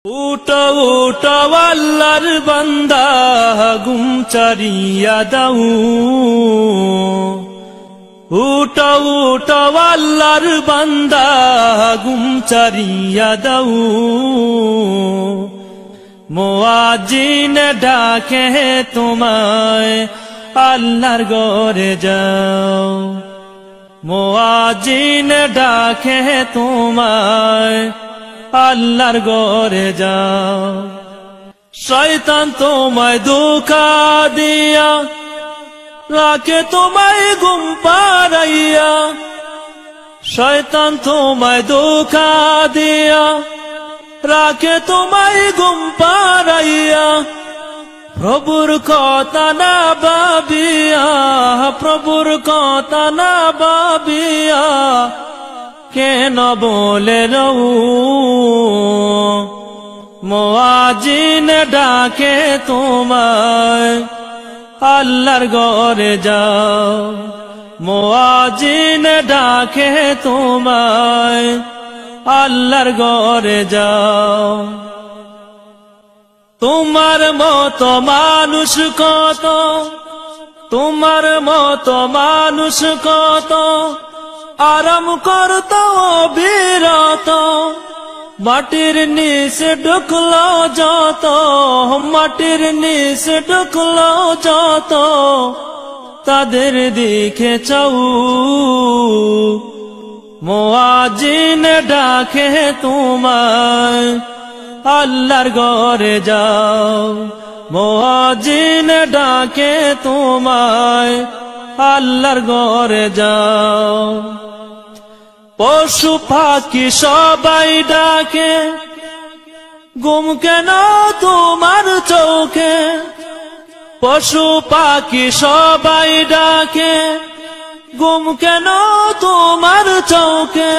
উঠো উঠো আল্লাহর বান্দা গুম চারিয়া দাও। উঠো উঠো আল্লাহর বান্দা গুম চারিয়া দাও। মুয়াজ্জিন ডাকে তোমায় আল্লাহর ঘরে যাও। মুয়াজ্জিন ডাকে তোমায় আল্লাহর ঘরে যাও। শয়তান তোমায় ধোঁকা দিয়া রাখে তোমায় ঘুম পাড়াইয়া। শয়তান তোমায় ধোঁকা দিয়া রাখে তোমায় ঘুম পাড়াইয়া। প্রভুর কথা না ভাবিয়া, প্রভুর কথা না ভাবিয়া কেন বলে রও। মুয়াজ্জিন ডাকে তোমায় আল্লাহর ঘরে যাও। মুয়াজ্জিন ডাকে তোমায় আল্লাহর ঘরে যাও। তোমার মতো মানুষ কত, তোমার মতো মানুষ কত আরাম করত বিরত। মাটির নিচে ঢুকলো যত, মাটির নিচে ঢুকলো যত তাদের দিকে চাও। মুয়াজ্জিন ডাকে তোমায় আল্লাহর ঘরে যাও। মুয়াজ্জিন ডাকে তোমায় আল্লাহর ঘরে যাও। পশু পাখি সবাই ডাকে ঘুম কেন তোমার চোখে। পশু পাখি সবাই ডাকে ঘুম কেন তোমার চোখে।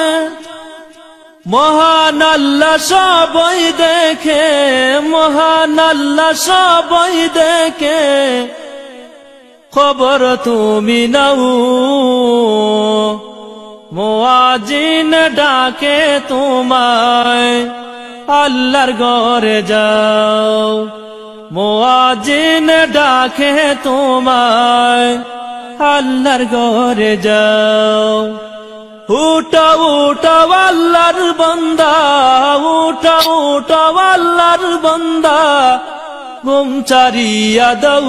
মহান আল্লাহ সবাই দেখে, মহান আল্লাহ সবাই দেখে খবর তুমি নাও। মুয়াজ্জিন ডাকে তোমায় আল্লাহর ঘরে যাও। মুয়াজ্জিন ডাকে তোমায় আল্লাহর ঘরে যাও। উঠো উঠো আল্লাহর বান্দা, উঠো উঠো আল্লাহর বান্দা ঘুম চারিয়া দাও।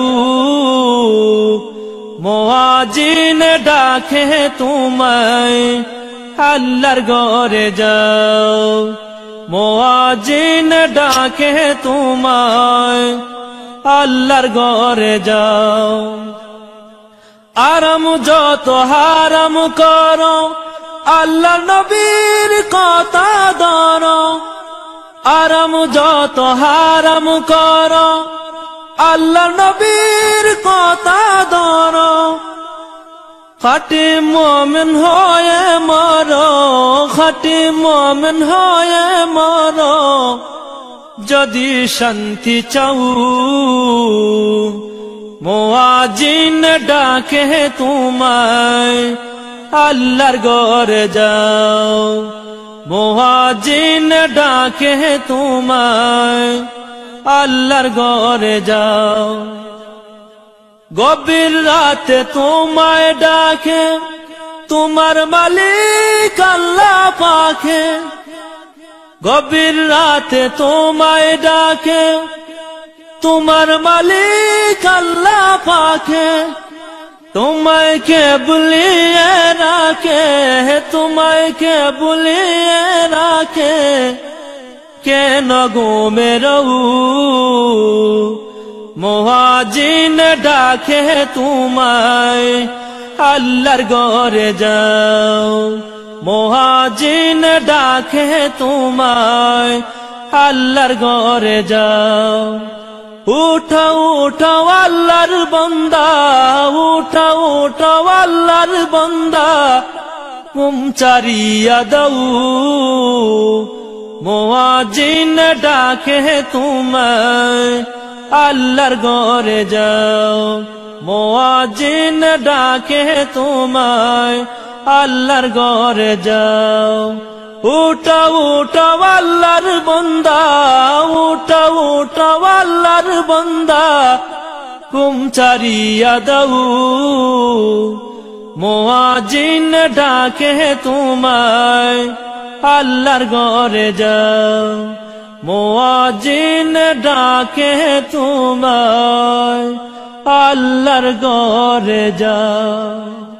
মুয়াজ্জিন ডাকে তোমায় আল্লাহর ঘরে যাও। মুয়াজ্জিন ডাকে তোমায় আল্লাহর ঘরে যাও। আরাম যত হারাম করো আল্লাহর নবীর কথা ধরো। আরাম যত হারাম করো আল্লাহর নবীর কথা ধরো। খাঁটি মুমিন হয়ে মরো, খাঁটি মুমিন হয়ে মরো যদি শান্তি চাও। মুয়াজ্জিন ডাকে তোমায় আল্লাহর ঘরে যাও। মুয়াজ্জিন ডাকে তোমায় আল্লাহর ঘরে যাও। গভীর রাতে তোমায় ডাকে তোমার মালিক আল্লাহ পাকে। গভীর রাতে তোমায় ডাকে তোমার মালিক আল্লাহ পাকে। তোমায় কে ভুলিয়ে রাখে, তোমায় কে ভুলিয়ে রাখে কেন ঘুমে রও। মুয়াজ্জিন ডাকে তোমায় আল্লাহর ঘরে যাও। মুয়াজ্জিন ডাকে তোমায় আল্লাহর ঘরে যাও। উঠো উঠো আল্লাহর বান্দা, উঠো উঠো আল্লাহর বান্দা ঘুম চারিয়া দাও। মুয়াজ্জিন ডাকে তোমায় আল্লাহর ঘরে যাও। মুয়াজ্জিন ডাকে তোমায় আল্লাহর ঘরে যাও। উঠো উঠো আল্লাহর বান্দা, উঠাও আল্লাহর বান্দা হুকুম ছাড়িয়া দাও মুয়াজ্জিন ডাকে তোমায় আল্লাহর ঘরে যাও মুয়াজ্জিন ডাকে তোমায় আল্লাহর ঘরে যাও।